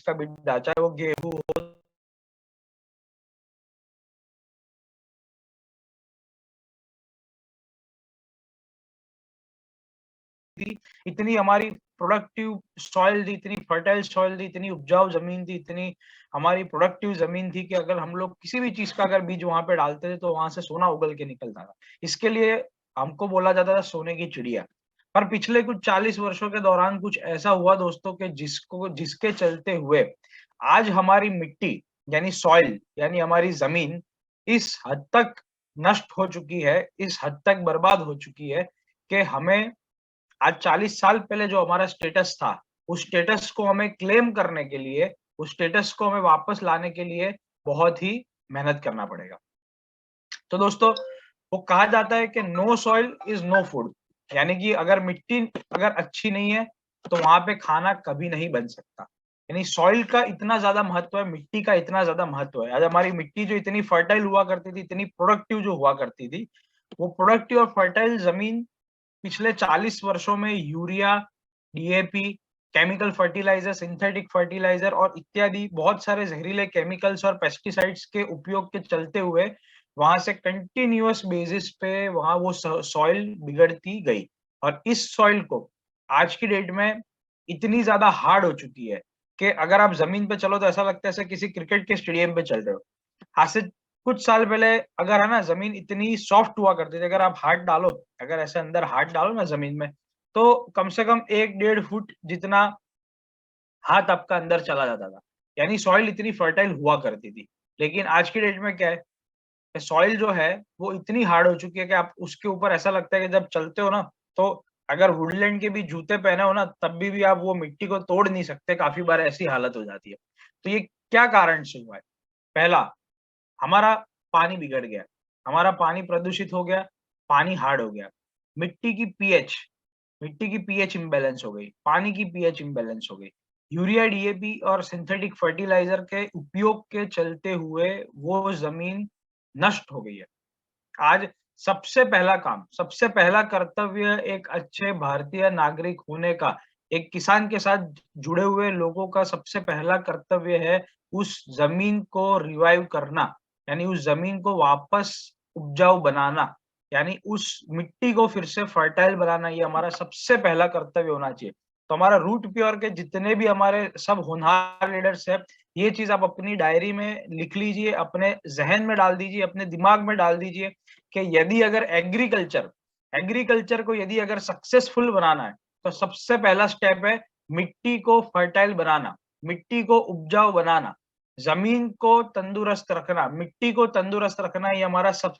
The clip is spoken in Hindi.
का भी डाला, चाहे वो गेहूं हो, थी, इतनी हमारी प्रोडक्टिव सॉइल थी, इतनी फर्टाइल सॉइल थी, इतनी उपजाऊ जमीन थी, इतनी हमारी प्रोडक्टिव जमीन थी कि अगर हम लोग किसी भी चीज का अगर बीज वहां पे डालते थे तो वहां से सोना उगल के निकलता था। इसके लिए हमको बोला जाता था सोने की चिड़िया। पर पिछले कुछ 40 वर्षों के दौरान कुछ ऐसा हुआ दोस्तों के जिसके चलते हुए आज हमारी मिट्टी यानी सॉइल यानी हमारी जमीन इस हद तक नष्ट हो चुकी है, इस हद तक बर्बाद हो चुकी है कि हमें आज 40 साल पहले जो हमारा स्टेटस था, उस स्टेटस को हमें क्लेम करने के लिए, उस स्टेटस को हमें वापस लाने के लिए बहुत ही मेहनत करना पड़ेगा। तो दोस्तों, वो कहा जाता है कि no soil is no food, यानी कि अगर मिट्टी अगर अच्छी नहीं है, तो वहां पे खाना कभी नहीं बन सकता। यानी सॉइल का इतना ज्यादा महत्व है, मिट्टी का इतना ज्यादा महत्व है। आज हमारी मिट्टी जो इतनी फर्टाइल हुआ करती थी, इतनी प्रोडक्टिव जो हुआ करती थी, वो प्रोडक्टिव और फर्टाइल जमीन पिछले 40 वर्षों में urea, DAP, chemical fertiliser, synthetic fertiliser और इत्यादि बहुत सारे जहरीले केमिकल्स और पेस्टिसाइड्स के उपयोग के चलते हुए वहां से कंटिन्यूअस बेसिस पे वहां वो सॉइल बिगड़ती गई। और इस सॉइल को आज की डेट में इतनी ज्यादा हार्ड हो चुकी है कि अगर आप जमीन पे चलो तो ऐसा लगता है जैसे किसी क्रिकेट के स्टेडियम पे चल रहे हो। आज से कुछ साल पहले अगर है ना जमीन इतनी सॉफ्ट हुआ करती थी, अगर आप हाथ डालो, अगर ऐसे अंदर हाथ डालो ना जमीन में, तो कम से कम 1-1.5 फुट जितना हाथ आपका अंदर चला जाता था। यानी सॉइल इतनी फर्टाइल हुआ करती थी। लेकिन आज की डेट में क्या है, सॉइल जो है वो इतनी हार्ड हो चुकी है कि आप उसके ऊपर ऐसा लगता है कि जब चलते हो ना, तो अगर वुडलैंड के भी जूते पहने हो ना, तब भी आप वो मिट्टी को तोड़ नहीं सकते, काफी बार ऐसी हालत हो जाती है। तो ये क्या कारण से हुआ है? पहला, हमारा पानी बिगड़ गया, हमारा पानी प्रदूषित हो गया, पानी हार्ड हो गया। मिट्टी की पीएच मिट्टी की पीएच इम्बैलेंस हो गई, पानी की पीएच इम्बैलेंस हो गई। यूरिया, डीएपी और सिंथेटिक फर्टिलाइजर के उपयोग के चलते हुए वो जमीन नष्ट हो गई है। आज सबसे पहला कर्तव्य एक अच्छे भारतीय नागरिक होने का, एक किसान के साथ जुड़े हुए लोगों का सबसे पहला कर्तव्य है उस जमीन को रिवाइव करना, यानी उस जमीन को वापस उपजाऊ बनाना, यानी उस मिट्टी को फिर से फर्टाइल बनाना, ये हमारा सबसे पहला कर्तव्य होना चाहिए। तो हमारा रूट प्योर के जितने भी हमारे सब होनहार लीडर्स हैं, ये चीज आप अपनी डायरी में लिख लीजिए, अपने ज़हन में डाल दीजिए, अपने दिमाग में डाल दीजिए कि यदि अगर एग्रीकल्चर को यदि अगर सक्सेसफुल बनाना है, तो सबसे पहला स्टेप है मिट्टी को फर्टाइल बनाना, मिट्टी को उपजाऊ बनाना, जमीन को तंदुरुस्त रखना, मिट्टी को तंदुरुस्त रखना, ये हमारा सब